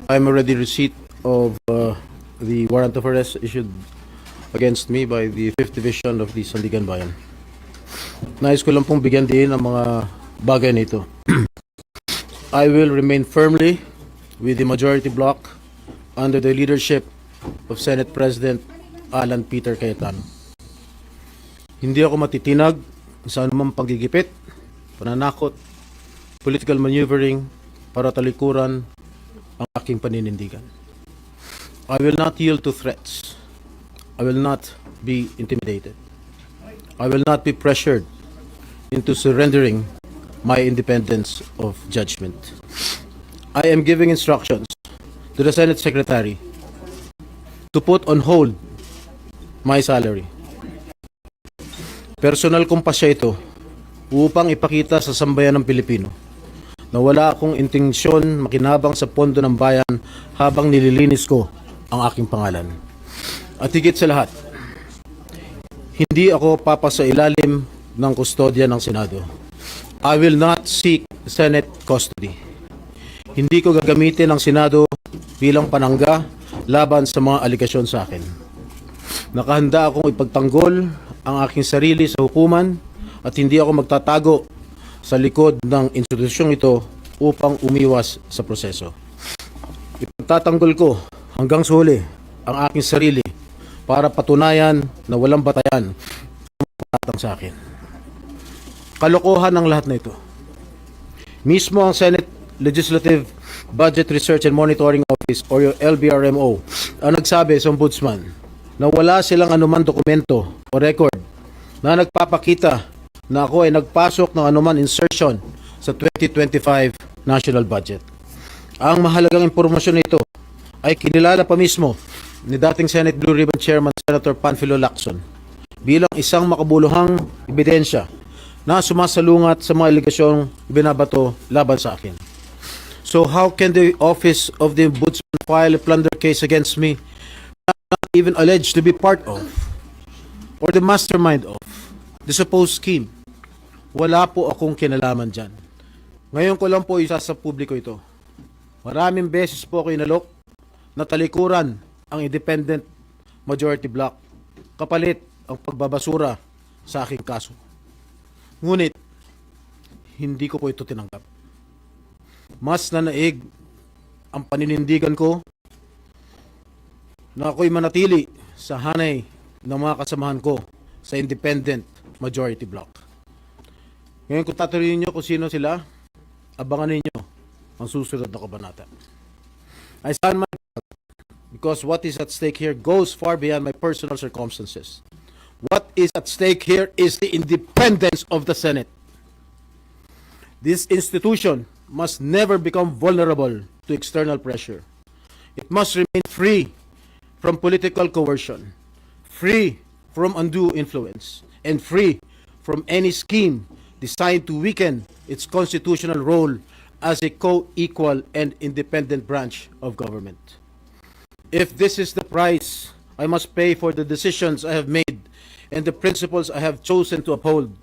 I'm already receipt of the warrant of arrest issued against me by the 5th Division of the Sandigan Bayan. Nais ko lang pong bigyan din ang mga bagay nito. I will remain firmly with the majority bloc under the leadership of Senate President Alan Peter Cayetano. Hindi ako matitinag sa anumang panggigipit, pananakot, political maneuvering para talikuran ang aking paninindigan. I will not yield to threats. I will not be intimidated. I will not be pressured into surrendering my independence of judgment. I am giving instructions to the Senate Secretary to put on hold my salary. Personal kong pasya ito upang ipakita sa sambayan ng Pilipino na wala akong intensyon makinabang sa pondo ng bayan habang nililinis ko ang aking pangalan. At higit sa lahat, hindi ako papasa ilalim ng kustodya ng Senado. I will not seek Senate custody. Hindi ko gagamitin ang Senado bilang panangga laban sa mga aligasyon sa akin. Nakahanda akong ipagtanggol ang aking sarili sa hukuman at hindi ako magtatago sa likod ng institusyong ito upang umiwas sa proseso. Ipagtatanggol ko hanggang sa huli ang aking sarili para patunayan na walang batayan ang sa akin. Kalokohan ang lahat na ito. Mismo ang Senate Legislative Budget Research and Monitoring Office o yung LBRMO ang nagsabi sa Ombudsman na wala silang anumang dokumento o record na nagpapakita na ako ay nagpasok ng anuman insertion sa 2025 national budget. Ang mahalagang impormasyon nito ay kinilala pa mismo ni dating Senate Blue Ribbon Chairman Senator Panfilo Lacson bilang isang makabuluhang ebidensya na sumasalungat sa mga aligasyong binabato laban sa akin. So how can the office of the Ombudsman file a plunder case against me not even alleged to be part of or the mastermind of the supposed scheme? Wala po akong kinalaman dyan. Ngayon ko lang po isa sa publiko ito. Maraming beses po ako inalok na talikuran ang independent majority bloc kapalit ang pagbabasura sa aking kaso. Ngunit, hindi ko po ito tinanggap. Mas nanaig ang paninindigan ko na ako'y manatili sa hanay ng mga kasamahan ko sa independent majority bloc. Ngayon kung tatanungin nyo kung sino sila, abangan ninyo ang susunod na kabanata. I stand my ground because what is at stake here goes far beyond my personal circumstances. What is at stake here is the independence of the Senate. This institution must never become vulnerable to external pressure. It must remain free from political coercion, free from undue influence, and free from any scheme designed to weaken its constitutional role as a co-equal and independent branch of government. If this is the price I must pay for the decisions I have made and the principles I have chosen to uphold,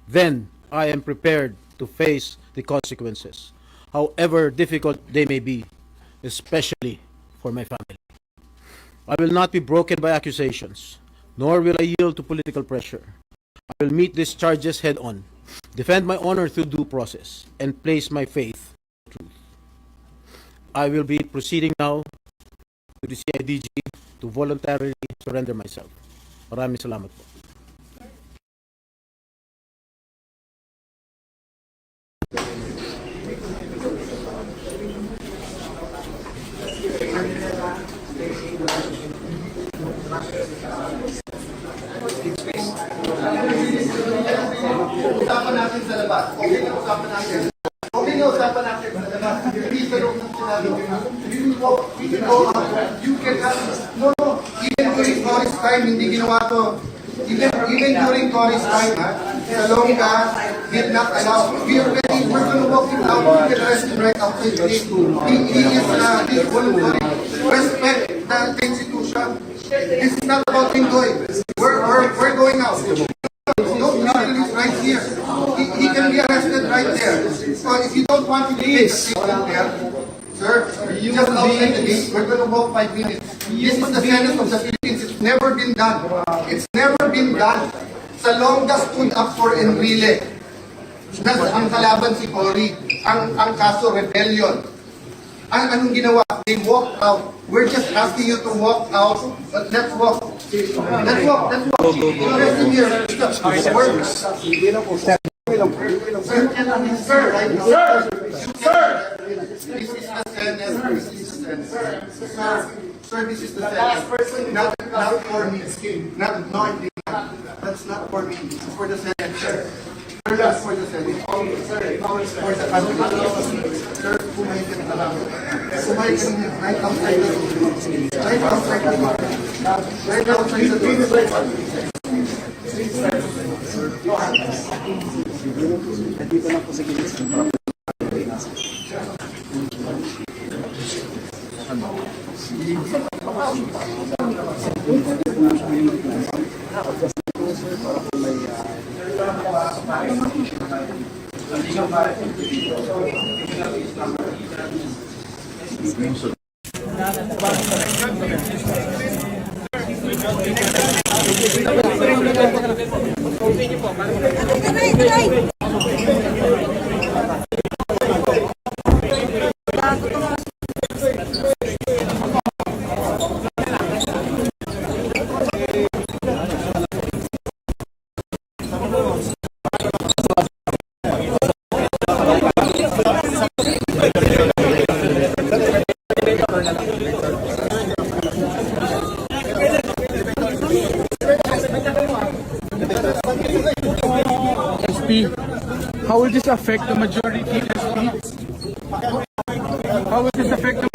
then I am prepared to face the consequences, however difficult they may be, especially for my family. I will not be broken by accusations, nor will I yield to political pressure. I will meet these charges head on, defend my honor through due process, and place my faith in truth. I will be proceeding now to the CIDG to voluntarily surrender myself. Maraming salamat po. Usapan natin sa labas. Okay na usapan natin. Okay na usapan natin sa labas. Hindi sa loob ng Senado. We can go out. You can have... No. Even during Cory's time, hindi ginawa to. Even during Cory's time, Salonga did not allow. We are ready. We're going to walk him out. We can arrest him right after this. He is voluntary. Respect the institution. This is not about him going. We're going out. No, he's right here. He can be arrested right there. So if you don't want to be there, sir, just outside the gate. We're going to walk 5 minutes. This is the Senate of the Philippines. It's never been done. It's never been done. Salonga stood up for Enrile. Ang kalaban si Cory. Ang kaso rebellion. Anong ginawa? They walked out. We're just asking you to walk out. But let's walk. Let's walk. Let's walk. The rest of here. This is the Senate. Sir, this is the Senate. Not for me. That's not for me. It's for the Senate, sir. Sir, that's for the Senate. For the Sir, kumain ka na lang. Kumain ka na right outside the door. Right outside the door. Right outside the door. Dito na po sa gilid. SP, how will this affect the majority, SP? How will this affect the